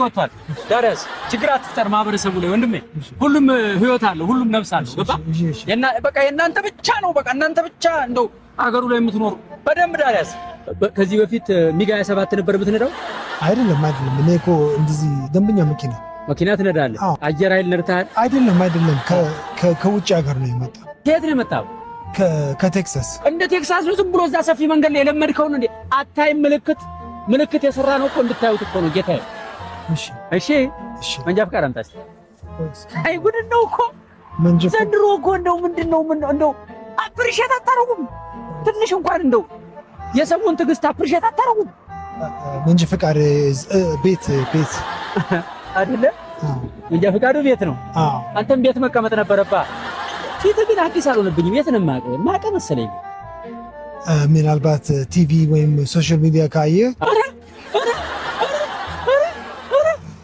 ወጥቷል። ዳርያስ ችግር አትፍጠር ማህበረሰቡ ላይ ወንድሜ። ሁሉም ህይወት አለው፣ ሁሉም ነፍስ አለው። ገባ? በቃ የእናንተ ብቻ ነው። በቃ እናንተ ብቻ እንደው አገሩ ላይ የምትኖሩ በደንብ ዳርያስ። ከዚህ በፊት ሚጋ 27 ነበር የምትነዳው? አይደለም። እኔ እኮ እንደዚህ ደንበኛ መኪና ትነዳለህ? አየር ኃይል ነድተሃል? አይደለም። ከውጭ ሀገር ነው የመጣው። ከየት ነው የመጣው? ከቴክሳስ። እንደ ቴክሳስ ነው ዝም ብሎ እዛ ሰፊ መንገድ ላይ የለመድከው ነው እንዴ? አታይም? ምልክት የሰራ ነው እኮ እንድታዩት እኮ ነው ጌታዬ። እሺ መንጃ ፈቃድ አምጣ እስኪ። አይ ጉድ ነው እኮ ዘንድሮ እኮ እንደው ምንድነው እንደው አፕሪሼት አታረጉም? ትንሽ እንኳን እንደው የሰውን ትዕግስት አፕሪሼት አታረጉም? መንጃ ፈቃድ ቤት አይደለ? መንጃ ፈቃዱ ቤት ነው። አንተም ቤት መቀመጥ ነበረብህ። ፊት ግን አዲስ አልሆነብኝም። የት ነው የማውቀው መሰለኝ። ምናልባት ቲቪ ወይም ሶሻል ሚዲያ ካየ